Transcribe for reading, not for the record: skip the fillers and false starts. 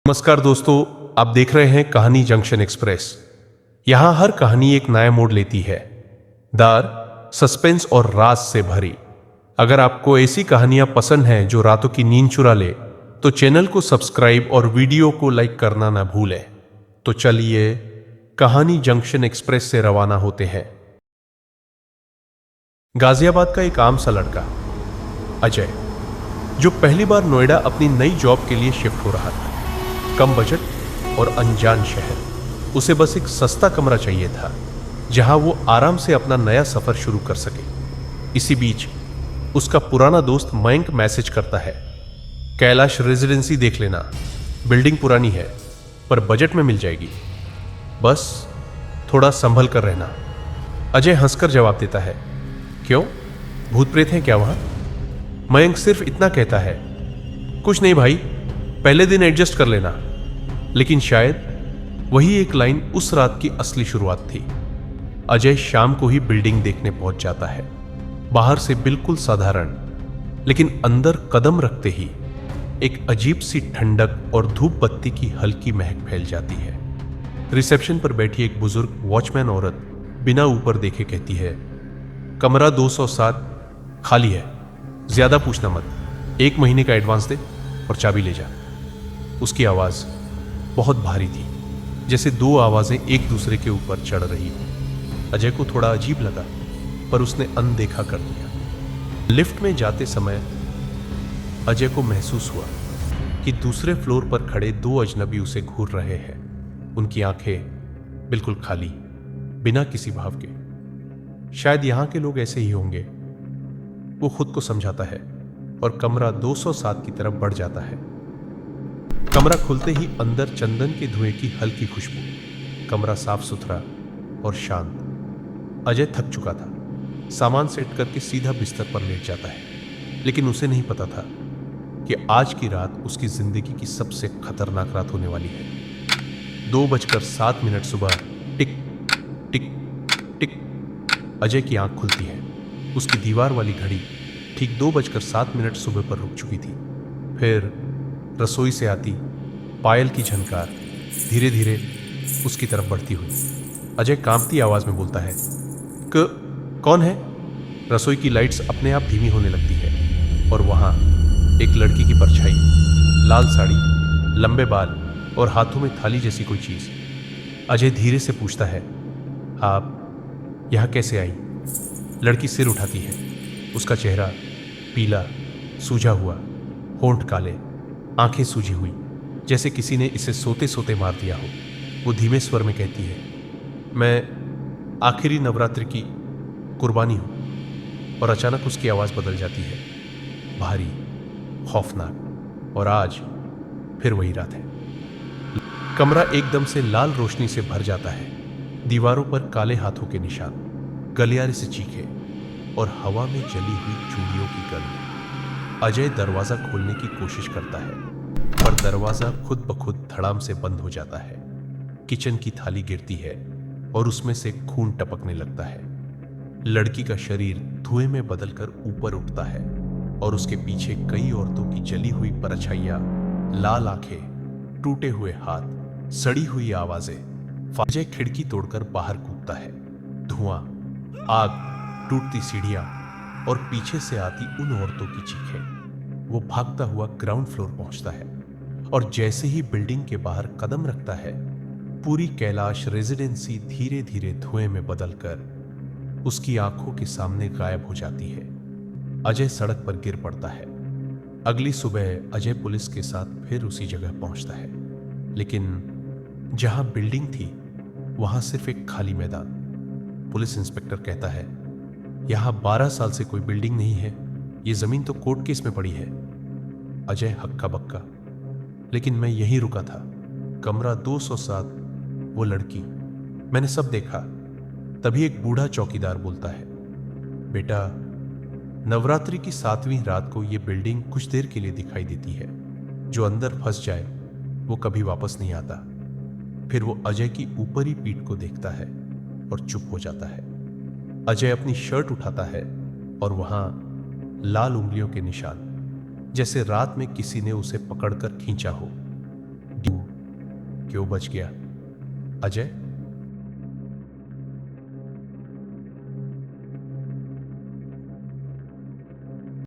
नमस्कार दोस्तों, आप देख रहे हैं कहानी जंक्शन एक्सप्रेस। यहां हर कहानी एक नया मोड़ लेती है, दार, सस्पेंस और राज से भरी। अगर आपको ऐसी कहानियां पसंद हैं जो रातों की नींद चुरा ले, तो चैनल को सब्सक्राइब और वीडियो को लाइक करना ना भूलें। तो चलिए कहानी जंक्शन एक्सप्रेस से रवाना होते हैं। गाजियाबाद का एक आम सा लड़का अजय, जो पहली बार नोएडा अपनी नई जॉब के लिए शिफ्ट हो रहा था। कम बजट और अनजान शहर, उसे बस एक सस्ता कमरा चाहिए था जहां वो आराम से अपना नया सफर शुरू कर सके। इसी बीच उसका पुराना दोस्त मयंक मैसेज करता है, कैलाश रेजिडेंसी देख लेना, बिल्डिंग पुरानी है पर बजट में मिल जाएगी, बस थोड़ा संभल कर रहना। अजय हंसकर जवाब देता है, क्यों, भूत प्रेत हैं क्या वहां? मयंक सिर्फ इतना कहता है, कुछ नहीं भाई, पहले दिन एडजस्ट कर लेना। लेकिन शायद वही एक लाइन उस रात की असली शुरुआत थी। अजय शाम को ही बिल्डिंग देखने पहुंच जाता है। बाहर से बिल्कुल साधारण, लेकिन अंदर कदम रखते ही एक अजीब सी ठंडक और धूप बत्ती की हल्की महक फैल जाती है। रिसेप्शन पर बैठी एक बुजुर्ग वॉचमैन औरत बिना ऊपर देखे कहती है, कमरा 207 खाली है, ज्यादा पूछना मत, 1 महीने का एडवांस दे और चाबी ले जा। उसकी आवाज बहुत भारी थी, जैसे 2 आवाजें एक दूसरे के ऊपर चढ़ रही हो। अजय को थोड़ा अजीब लगा, पर उसने अनदेखा कर दिया। लिफ्ट में जाते समय अजय को महसूस हुआ कि दूसरे फ्लोर पर खड़े 2 अजनबी उसे घूर रहे हैं। उनकी आंखें बिल्कुल खाली, बिना किसी भाव के। शायद यहां के लोग ऐसे ही होंगे, वो खुद को समझाता है और कमरा 207 की तरफ बढ़ जाता है। कमरा खुलते ही अंदर चंदन के धुएं की हल्की खुशबू। कमरा साफ सुथरा और शांत। अजय थक चुका था, सामान सेट करके सीधा बिस्तर पर लेट जाता है। लेकिन उसे नहीं पता था कि आज की रात उसकी जिंदगी की सबसे खतरनाक रात होने वाली है। 2:07 सुबह, टिक टिक टिक। अजय की आंख खुलती है। उसकी दीवार वाली घड़ी ठीक 2:07 सुबह पर रुक चुकी थी। फिर रसोई से आती पायल की झनकार धीरे धीरे उसकी तरफ बढ़ती हुई। अजय कांपती आवाज में बोलता है, कौन है? रसोई की लाइट्स अपने आप धीमी होने लगती है और वहां एक लड़की की परछाई, लाल साड़ी, लंबे बाल और हाथों में थाली जैसी कोई चीज। अजय धीरे से पूछता है, आप यहां कैसे आई? लड़की सिर उठाती है। उसका चेहरा पीला, सूजा हुआ, होंठ काले, आंखें सूजी हुई, जैसे किसी ने इसे सोते सोते मार दिया हो। वो धीमे स्वर में कहती है, मैं आखिरी नवरात्रि की कुर्बानी हूं। और अचानक उसकी आवाज बदल जाती है, भारी, खौफनाक। और आज फिर वही रात है। कमरा एकदम से लाल रोशनी से भर जाता है। दीवारों पर काले हाथों के निशान, गलियारे से चीखे और हवा में जली हुई चूड़ियों की गंध। अजय दरवाजा खोलने की कोशिश करता है, पर दरवाजा खुद ब खुद धड़ाम से बंद हो जाता है। किचन की थाली गिरती है और उसमें से खून टपकने लगता है। लड़की का शरीर धुएं में बदलकर ऊपर उठता है और उसके पीछे कई औरतों की जली हुई परछाइयां, लाल आंखें, टूटे हुए हाथ, सड़ी हुई आवाजें। अजय खिड़की तोड़कर बाहर कूदता है। धुआं, आग, टूटती सीढ़ियां और पीछे से आती उन औरतों की चीखें। वो भागता हुआ ग्राउंड फ्लोर पहुंचता है और जैसे ही बिल्डिंग के बाहर कदम रखता है, पूरी कैलाश रेजिडेंसी धीरे धीरे धुएं में बदलकर उसकी आंखों के सामने गायब हो जाती है। अजय सड़क पर गिर पड़ता है। अगली सुबह अजय पुलिस के साथ फिर उसी जगह पहुंचता है, लेकिन जहां बिल्डिंग थी वहां सिर्फ एक खाली मैदान। पुलिस इंस्पेक्टर कहता है, यहां 12 साल से कोई बिल्डिंग नहीं है, ये जमीन तो कोर्ट केस में पड़ी है। अजय हक्का बक्का, लेकिन मैं यहीं रुका था, कमरा 207, वो लड़की, मैंने सब देखा। तभी एक बूढ़ा चौकीदार बोलता है, बेटा, नवरात्रि की 7वीं रात को ये बिल्डिंग कुछ देर के लिए दिखाई देती है। जो अंदर फंस जाए वो कभी वापस नहीं आता। फिर वो अजय की ऊपरी पीठ को देखता है और चुप हो जाता है। अजय अपनी शर्ट उठाता है और वहां लाल उंगलियों के निशान, जैसे रात में किसी ने उसे पकड़कर खींचा हो। कि वो बच गया। अजय